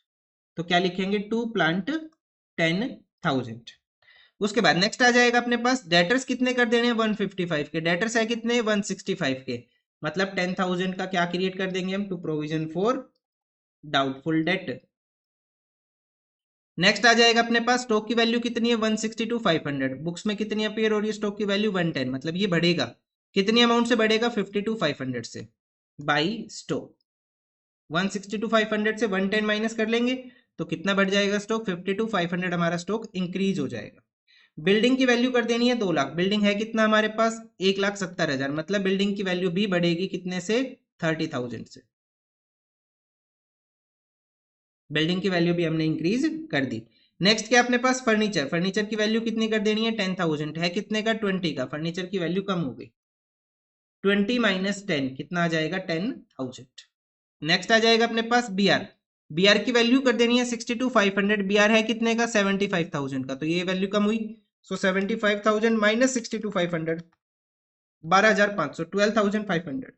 तो क्या लिखेंगे? To plant 10,000। उसके बाद नेक्स्ट आ जाएगा अपने पास डेटर्स कितने कर देने हैं? 155 के। डेटर्स है कितने? 165 के। मतलब 10,000 का क्या क्रिएट कर देंगे हम? To provision for doubtful debt. Next आ जाएगा अपने पास स्टॉक की वैल्यू कितनी है? 162 500। बुक्स में कितनी अपीयर हो रही है स्टॉक की वैल्यू? 110। मतलब ये बढ़ेगा कितनी अमाउंट से? बढ़ेगा 52 500 से। बाई स्टॉक 162 500 से 110 माइनस कर लेंगे तो कितना बढ़ जाएगा स्टॉक? 52 500 हमारा स्टॉक इंक्रीज हो जाएगा। बिल्डिंग की वैल्यू कर देनी है 2 लाख। बिल्डिंग है कितना हमारे पास? 1,70,000। मतलब बिल्डिंग की वैल्यू भी बढ़ेगी कितने से? 30,000 से। बिल्डिंग की वैल्यू भी हमने इंक्रीज कर दी। नेक्स्ट क्या अपने पास? फर्नीचर। फर्नीचर की वैल्यू कितनी कर देनी है? 10,000। है कितने का? 20 का। फर्नीचर की वैल्यू कम हो गई। 20 माइनस 10 कितना आ जाएगा? 10,000। नेक्स्ट आ जाएगा अपने पास बी आर। बी आर की वैल्यू कर देनी है 62 500। बी आर है कितने का? 75,000 का। तो ये वैल्यू कम हुई। सो 75,000 माइनस 62 500, 12,500, 12,500।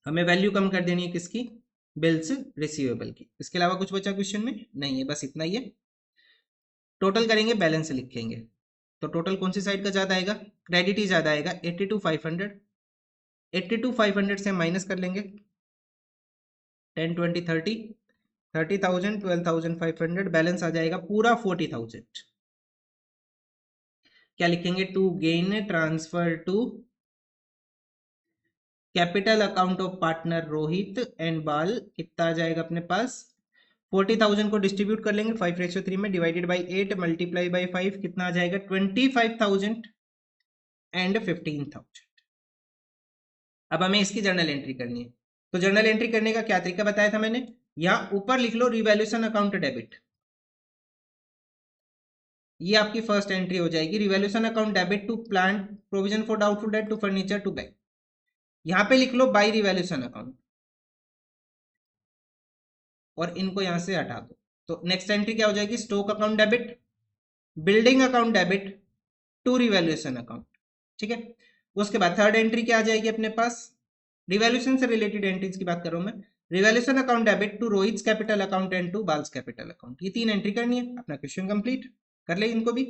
हमें वैल्यू कम कर देनी है किसकी? बिल्स रिसीवेबल की। इसके अलावा कुछ बचा क्वेश्चन में? नहीं है, बस इतना ही है। टोटल करेंगे, बैलेंस लिखेंगे। तो टोटल कौन सी साइड का ज्यादा आएगा? क्रेडिट ही ज्यादा आएगा। 82 500, 82 500 से माइनस कर लेंगे 10 20 30, 30,000, 12,500। बैलेंस आ जाएगा पूरा 40,000। क्या लिखेंगे? To gain transfer to capital account of partner Rohit and Bal. कितना आ जाएगा अपने पास? 40,000 को डिस्ट्रीब्यूट कर लेंगे 5:3 में, डिवाइडेड बाई 8 मल्टीप्लाई बाई 5। कितना आ जाएगा? 25,000 एंड 15,000। अब हमें इसकी जर्नल एंट्री करनी है। तो जर्नल एंट्री करने का क्या तरीका बताया था मैंने? यहां ऊपर लिख लो रिवैल्यूएशन अकाउंट डेबिट। ये आपकी फर्स्ट एंट्री हो जाएगी। Revaluation account debit to plant provision for doubtful debt to furniture to bank. यहां पे लिख लो बाई रिवैल्यूएशन अकाउंट और इनको यहां से हटा दो। तो नेक्स्ट एंट्री क्या हो जाएगी? Stock account debit, building account debit to revaluation account. ठीक है। उसके बाद थर्ड एंट्री क्या आ जाएगी अपने पास? रिवैल्यूएशन से रिलेटेड एंट्रीज की बात कर रहा हूं मैं। Revaluation account debit to Rohit's capital account and to Bal's capital account. ये 3 एंट्री करनी है। अपना क्वेश्चन कंप्लीट कर ले इनको भी।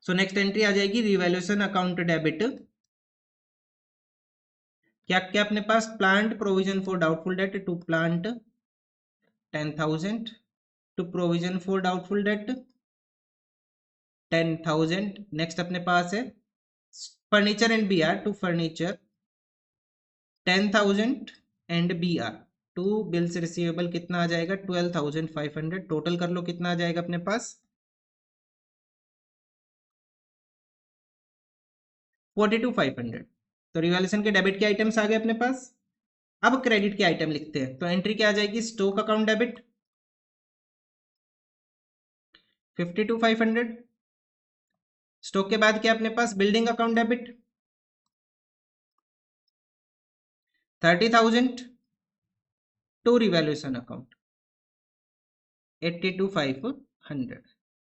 सो नेक्स्ट एंट्री आ जाएगी रिवैल्यूएशन अकाउंट डेबिट। क्या क्या अपने पास? Plant provision for doubtful debt to plant 10,000, to provision for doubtful debt 10,000। Next अपने पास है furniture and B R to furniture 10,000 and B R to bills receivable. कितना आ जाएगा? 12,500। टोटल कर लो कितना आ जाएगा अपने पास? 42,500। तो रिवैल्यूएशन के डेबिट के आइटम्स आ गए अपने पास। अब क्रेडिट के आइटम लिखते हैं। तो एंट्री क्या आ जाएगी? Stock account debit 52,500। स्टॉक के बाद क्या अपने पास? Building account debit 30,000 to revaluation account 82,500।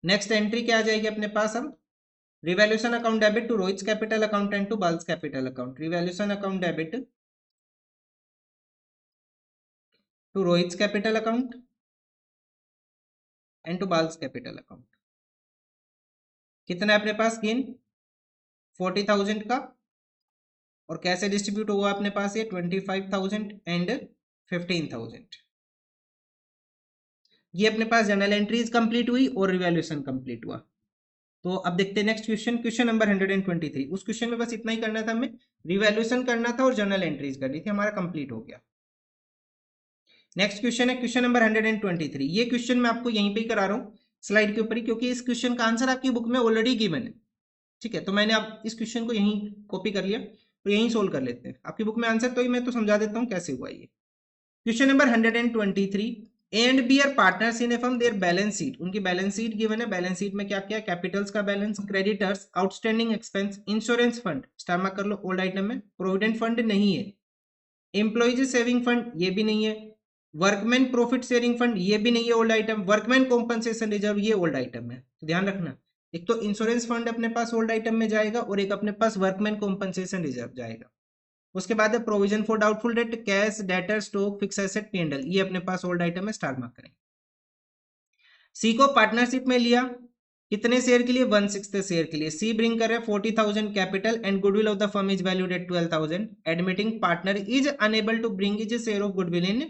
Next entry क्या आ जाएगी अपने पास? अब revaluation account debit to Rohit's capital account and to Bal's capital account. Revaluation account debit to Rohit's capital account and to Bal's capital account. कितना है अपने पास गेन? 40,000 का। और कैसे डिस्ट्रीब्यूट हुआ अपने पास? ये 25,000 एंड 15,000। ये अपने पास जर्नल एंट्रीज कंप्लीट हुई और रिवैल्यूएशन कंप्लीट हुआ। तो अब देखते हैं नेक्स्ट क्वेश्चन, क्वेश्चन नंबर 123। उस क्वेश्चन में बस इतना ही करना था हमें, रिवैल्यूएशन करना था और जर्नल एंट्रीज करनी थी। हमारा कंप्लीट हो गया। नेक्स्ट क्वेश्चन है क्वेश्चन नंबर 123। ये क्वेश्चन मैं आपको यहीं पे ही करा रहा हूँ स्लाइड के ऊपर ही, क्योंकि इस क्वेश्चन का आंसर आपकी बुक में ऑलरेडी गिवन है। ठीक है, तो मैंने आप इस क्वेश्चन को यहीं कॉपी कर लिया तो यहीं सोल्व कर लेते हैं। आपकी बुक में आंसर तो ही मैं तो समझा देता हूँ कैसे हुआ ये। Question number 123। A and B are partners in a firm, their balance sheet, उनकी बैलेंस शीट गिवन है, बैलेंस शीट में क्या क्या, कैपिटल्स का balance, creditors, outstanding expense, insurance fund, star mark कर लो ओल्ड आइटम में, प्रोविडेंट फंड नहीं है, एम्प्लॉइज सेविंग फंड ये भी नहीं है, वर्कमैन प्रॉफिट शेयरिंग फंड ये भी नहीं है old item, workman compensation reserve ये ओल्ड आइटम है, तो ध्यान रखना, एक तो इंश्योरेंस फंड अपने पास ओल्ड आइटम में जाएगा और एक अपने पास वर्कमैन कॉम्पनसेशन रिजर्व जाएगा। उसके बाद है provision for doubtful date, cash, debtor, stock, fix asset, P&L, ये अपने पास ओल्ड आइटम है, स्टार मार्क करेंगे। सी को पार्टनरशिप में लिया, कितने शेयर के लिए, 1/6 शेयर के लिए। सी ब्रिंग कर रहे 40,000 capital and goodwill of the firm is valued at 12,000, admitting partner is unable to bring his share of goodwill in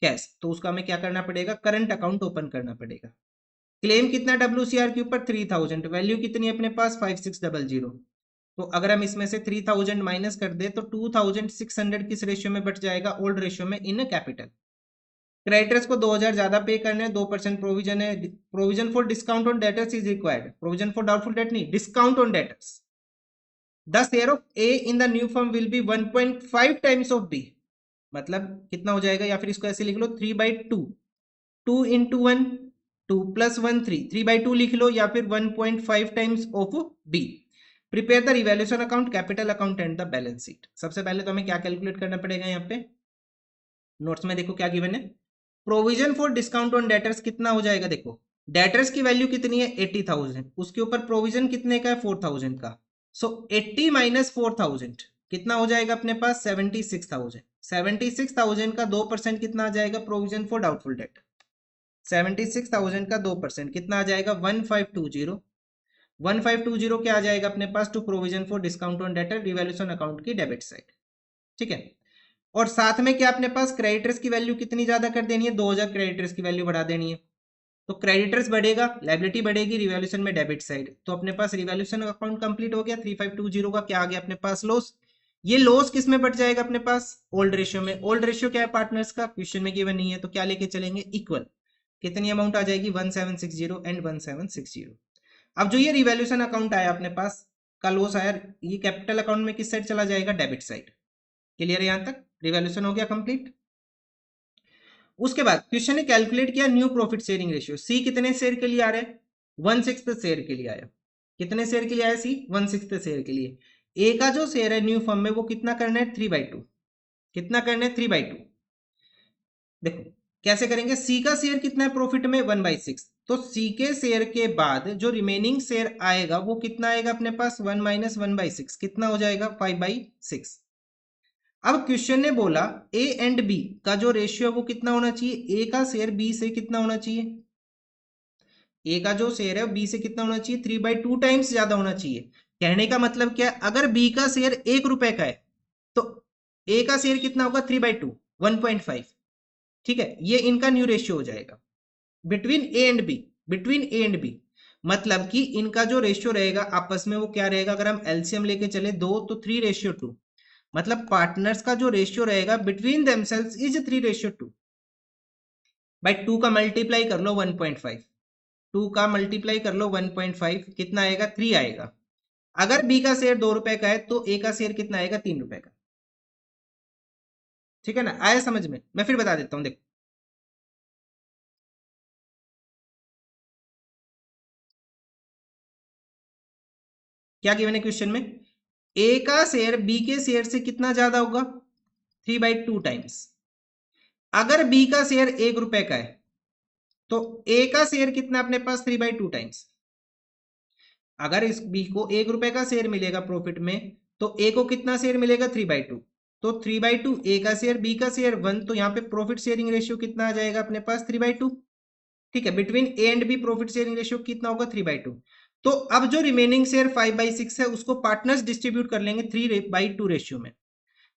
cash, तो उसका हमें क्या करना पड़ेगा, करंट अकाउंट ओपन करना पड़ेगा। क्लेम कितना WCR के ऊपर, 3,000, वैल्यू कितनी अपने पास 5600, तो अगर हम इसमें से 3,000 माइनस कर दे तो 2,600 किस रेशियो में बच जाएगा, ओल्ड रेशियो में इन कैपिटल। क्रेडिटर्स को 2,000 ज्यादा पे करने, 2% प्रोविजन है, provision for discount on debtors is required, provision for doubtful debt नहीं, discount on debtors. The share of A in the new firm will be 1.5 times of B, मतलब कितना हो जाएगा, या फिर इसको ऐसे लिख लो 3/2, 2 into 1 2 plus 1 3, 3/2 लिख लो, या फिर 1.5 times of B. Prepare the revaluation account, capital account and the balance sheet. सबसे पहले तो हमें क्या कैलकुलेट करना पड़ेगा, यहाँ पे नोट्स में देखो क्या गिवन है, provision for discount on debtors कितना हो जाएगा, देखो डेटर्स की वैल्यू कितनी है 80,000, उसके ऊपर प्रोविजन कितने का है 4,000 का, सो 80 माइनस 4,000 कितना हो जाएगा अपने पास 76,000, 76,000 का 2% कितना आ जाएगा, प्रोविजन फॉर डाउटफुल डेट, 76,000 का 2% कितना आ जाएगा 1520, 1520 क्या आ जाएगा अपने पास, to provision for discount on debtor revaluation account की डेबिट साइड, ठीक है। और साथ में क्या अपने पास क्रेडिटर्स की वैल्यू कितनी ज्यादा कर देनी है, 2,000 क्रेडिटर्स की वैल्यू बढ़ा देनी है, तो क्रेडिटर्स बढ़ेगा, लायबिलिटी बढ़ेगी, रिवैल्यूएशन में डेबिट साइड, तो अपने पास रिवैल्यूएशन अकाउंट कंप्लीट हो गया। 3520 का क्या आ गया अपने पास, लॉस। ये लॉस किस में बढ़ जाएगा अपने पास, ओल्ड रेशियो में। ओल्ड रेशियो क्या है पार्टनर्स का, क्वेश्चन में गिवन नहीं है, तो क्या लेके चलेंगे, इक्वल, कितनी अमाउंट आ जाएगी 1760 एंड 1760। अब जो ये रिवैल्यूएशन अकाउंट आया अपने पास का लॉस आया, ये कैपिटल अकाउंट में किस साइड चला जाएगा, डेबिट साइड। क्लियर है यहां तक, रिवैल्यूएशन हो गया कंप्लीट। उसके बाद क्वेश्चन ने कैलकुलेट किया न्यू प्रॉफिट शेयरिंग रेशियो। सी कितने शेयर के लिए आ रहा है, 1/6 शेयर के लिए आया। कितने शेयर के लिए आया सी, 1/6 शेयर के लिए। ए का जो शेयर है न्यू फर्म में वो कितना करना है, 3/2, कितना करना है 3/2। देखो कैसे करेंगे, सी का शेयर कितना है प्रॉफिट में 1/6, तो सी के शेयर के बाद जो रिमेनिंग शेयर आएगा वो कितना आएगा अपने पास, 1 माइनस 1/6, कितना हो जाएगा 5/6। अब क्वेश्चन ने बोला ए एंड बी का जो रेशियो है वो कितना होना चाहिए, ए का शेयर बी से कितना होना चाहिए, ए का जो शेयर है बी से कितना होना चाहिए, 3/2 टाइम्स ज्यादा होना चाहिए। कहने का मतलब क्या है, अगर बी का शेयर 1 रुपए का है तो ए का शेयर कितना होगा 3/2, 1.5, ठीक है। ये इनका न्यू रेशियो हो जाएगा between A and B, between A and B, मतलब कि इनका जो रेशियो रहेगा आपस में वो क्या रहेगा, अगर हम एलसीएम लेके चले 2 तो 3/2, मतलब पार्टनर्स का जो रेशियो रहेगा बिटवीन देमसेल्व्स इज 3/2। भाई 2 का मल्टीप्लाई कर लो 1.5, 2 का मल्टीप्लाई कर लो 1.5, कितना आएगा 3 आएगा। अगर बी का शेयर 2 रुपए का है तो ए का शेयर कितना आएगा 3 रुपए का, ठीक है ना, आया समझ में। मैं फिर बता देता हूं, देखो क्या गिवन है क्वेश्चन में, ए का शेयर बी के शेयर से कितना ज्यादा होगा, 3/2 टाइम्स। अगर बी का शेयर 1 रुपए का है तो ए का शेयर कितना अपने पास 3/2 टाइम्स। अगर इस बी को 1 रुपए का शेयर मिलेगा प्रॉफिट में तो ए को कितना शेयर मिलेगा 3/2, तो 3/2 ए का शेयर बी का शेयर 1, तो यहाँ पे प्रॉफिट शेयरिंग रेशियो कितना आ जाएगा अपने पास 3/2, ठीक है। Between A and B profit sharing ratio कितना होगा 3/2। तो अब जो रिमेनिंग शेयर 5/6 है उसको पार्टनर्स डिस्ट्रीब्यूट कर लेंगे 3/2 रेशियो में।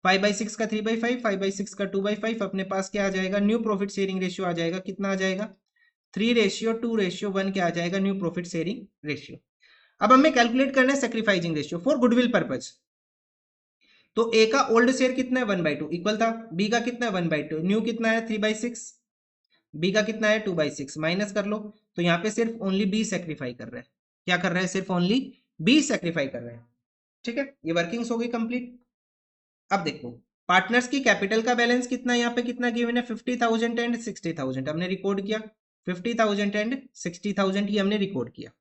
5/6 का 3/5, 5/6 का 2/5, अपने पास क्या आ जाएगा, न्यू प्रॉफिट शेयरिंग रेशियो आ जाएगा, कितना आ जाएगा 3/2/1 क्या आ जाएगा, न्यू प्रॉफिट शेयरिंग रेशियो। अब हमें कैलकुलेट करना है sacrificing ratio for goodwill purpose. तो ए का ओल्ड शेयर कितना है 1/2 इक्वल था, बी का कितना है 1/2, न्यू कितना है 3/6, बी का कितना है 2/6, माइनस कर लो। तो यहाँ पे सिर्फ ओनली बी सेक्रीफाई कर रहा है, क्या कर रहा है, सिर्फ ओनली बी सेक्रीफाई कर रहा है, ठीक है। ये वर्किंग्स हो गई कंप्लीट। अब देखो पार्टनर्स की कैपिटल का बैलेंस कितना, यहाँ पे कितना गिवन है 50,000 एंड 60,000 हमने रिकॉर्ड किया, 50,000 एंड 60,000 ही हमने रिकॉर्ड किया।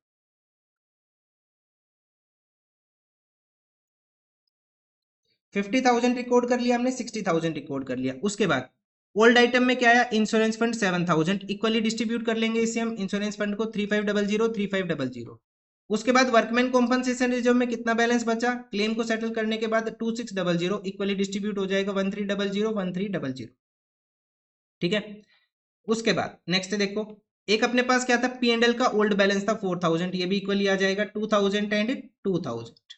50,000 रिकॉर्ड कर लिया हमने, 60,000 रिकॉर्ड कर लिया। उसके बाद ओल्ड आइटम में क्या आया, इंश्योरेंस फंड 7,000 इक्वली डिस्ट्रीब्यूट कर लेंगे इसे हम, इंश्योरेंस फंड को 3500 3500। उसके बाद वर्कमैन कॉम्पनसेशन रिजर्व में कितना बैलेंस बचा, क्लेम को सेटल करने के बाद 2600 इक्वली डिस्ट्रीब्यूट हो जाएगा 1300 1300। ठीक है। उसके बाद नेक्स्ट देखो, एक अपने पास क्या था, P&L का ओल्ड बैलेंस था 4000, ये भी इक्वली आ जाएगा 2000 एंड 2000।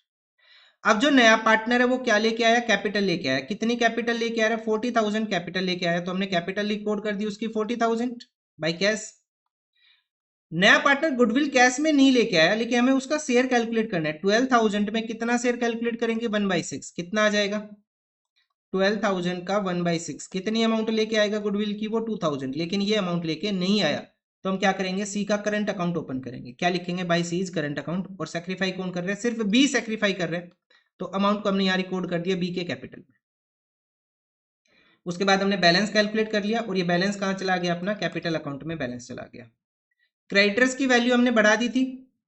अब जो नया पार्टनर है वो क्या लेके आया, कैपिटल लेके आया। कितनी कैपिटल लेके आ रहा है, 40,000 कैपिटल लेके आया, तो हमने कैपिटल रिकॉर्ड कर दी उसकी 40,000 बाय कैश। नया पार्टनर गुडविल कैश में नहीं लेके आया, लेकिन हमें उसका शेयर कैलकुलेट करना है। 12,000 में कितना शेयर कैलकुलेट करेंगे, 1/6, कितना आ जाएगा 12,000 का 1/6, कितनी अमाउंट लेके आएगा गुडविल की, वो 2,000, लेकिन ये अमाउंट लेके नहीं आया, तो हम क्या करेंगे, सी का करंट अकाउंट ओपन करेंगे। क्या लिखेंगे, by C is current account, और सेक्रीफाई कौन कर रहे हैं, सिर्फ बी सेक्रीफाई कर रहे हैं, तो अमाउंट को हमने यहाँ रिकॉर्ड कर दिया बी के कैपिटल में। उसके बाद हमने बैलेंस कैलकुलेट कर लिया, और ये बैलेंस कहाँ चला गया, अपना कैपिटल अकाउंट में बैलेंस चला गया। क्रेडिटर्स की वैल्यू हमने बढ़ा दी थी,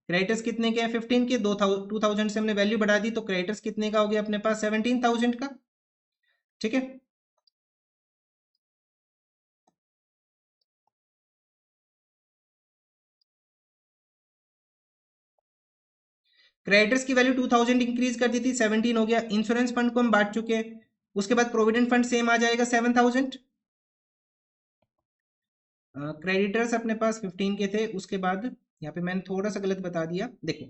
क्रेडिटर्स कितने के हैं 15 के, 2000 से हमने वैल्यू बढ़ा दी, तो क्रेडिटर्स कितने का हो गया अपने पास 17,000 का। ठीक है। क्रेडिटर्स की वैल्यू 2000 इंक्रीज कर दी थी, 17 हो गया। इंश्योरेंस फंड को हम बांट चुके हैं। उसके बाद प्रोविडेंट फंड सेम आ जाएगा 7000। क्रेडिटर्स अपने पास 15 के थे। उसके बाद यहाँ पे मैंने थोड़ा सा गलत बता दिया, देखो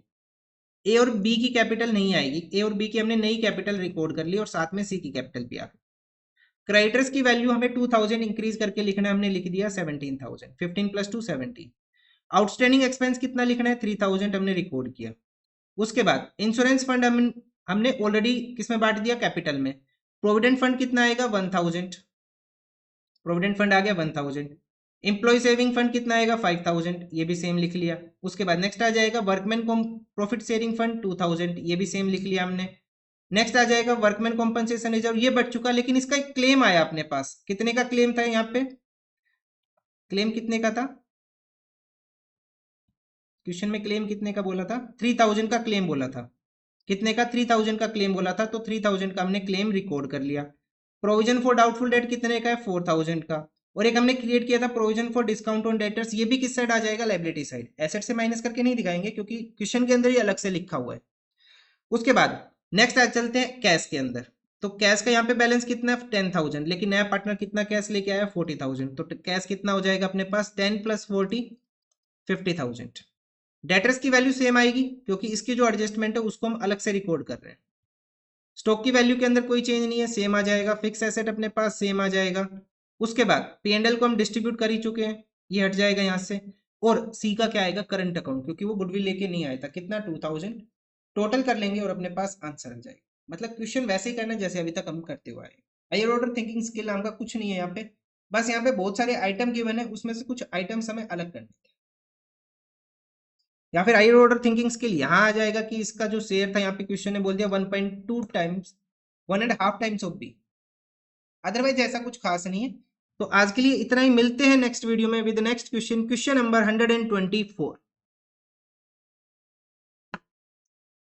ए और बी की कैपिटल नहीं आएगी, ए और बी की हमने नई कैपिटल रिकॉर्ड कर ली, और साथ में सी की कैपिटल भी आ गई। क्रेडिटर्स की वैल्यू हमें 2000 इंक्रीज करके लिखना है, हमने लिख दिया 17,000, 15 + 2 17। आउटस्टैंडिंग एक्सपेंस कितना लिखना है, 3000 हमने रिकॉर्ड किया। उसके बाद इंश्योरेंस फंड हमने ऑलरेडी किसमें बांट दिया, कैपिटल में। प्रोविडेंट फंड कितना आएगा 1000, प्रोविडेंट फंड आ गया 1000। एम्प्लॉय सेविंग फंड कितना आएगा 5000, ये भी सेम लिख लिया। उसके बाद नेक्स्ट आ जाएगा वर्कमैन प्रॉफिट शेयरिंग फंड 2000, ये भी सेम लिख लिया हमने। नेक्स्ट आ जाएगा वर्कमैन कॉम्पनसेशन रिजर्व, ये बढ़ चुका, लेकिन इसका एक क्लेम आया अपने पास। कितने का क्लेम था यहाँ पे, क्लेम कितने का था, क्वेश्चन में क्लेम कितने का बोला था, 3000 का क्लेम बोला था। कितने का, 3000 का क्लेम बोला था, तो 3000 का हमने क्लेम रिकॉर्ड कर लिया। प्रोविजन फॉर डाउटफुल डेट कितने का है, 4000 का। और एक हमने क्रिएट किया था provision for discount on debtors, ये भी किस साइड आ जाएगा, लायबिलिटी साइड। एसेट से माइनस करके नहीं दिखाएंगे, क्योंकि क्वेश्चन के अंदर ही अलग से लिखा हुआ है। उसके बाद नेक्स्ट आ चलते हैं कैश के अंदर। तो कैश का यहाँ पे बैलेंस कितना है 10,000, लेकिन नया पार्टनर कितना कैश लेके आया 40,000, तो कैश कितना हो जाएगा अपने पास 10 + 40 50,000। डेटर्स की वैल्यू सेम आएगी, क्योंकि इसकी जो एडजस्टमेंट है उसको हम अलग से रिकॉर्ड कर रहे हैं। स्टॉक की वैल्यू के अंदर कोई चेंज नहीं है, सेम आ जाएगा। फिक्स एसेट अपने पास सेम आ जाएगा। उसके बाद P&L को हम डिस्ट्रीब्यूट कर ही चुके हैं, ये हट जाएगा यहाँ से। और सी का क्या आएगा, करंट अकाउंट, क्योंकि वो गुडविल लेके नहीं आया था। कितना 2000 टोटल कर लेंगे, और अपने पास आंसर आ जाएगा। मतलब क्वेश्चन वैसे ही करना जैसे अभी तक हम करते हुए आए। हायर ऑर्डर थिंकिंग स्किल नाम का कुछ नहीं है यहाँ पे, बस यहाँ पे बहुत सारे आइटम गिवन है, उसमें से कुछ आइटम्स हमें अलग करने थे। या फिर हायर ऑर्डर थिंकिंग स्किल यहाँ आ जाएगा कि इसका जो शेयर था, यहाँ पे क्वेश्चन ने बोल दिया 1.2 times 1.5 times of B. Otherwise ऐसा कुछ खास नहीं है। तो आज के लिए इतना ही, मिलते हैं नेक्स्ट वीडियो में with next question, question number 124।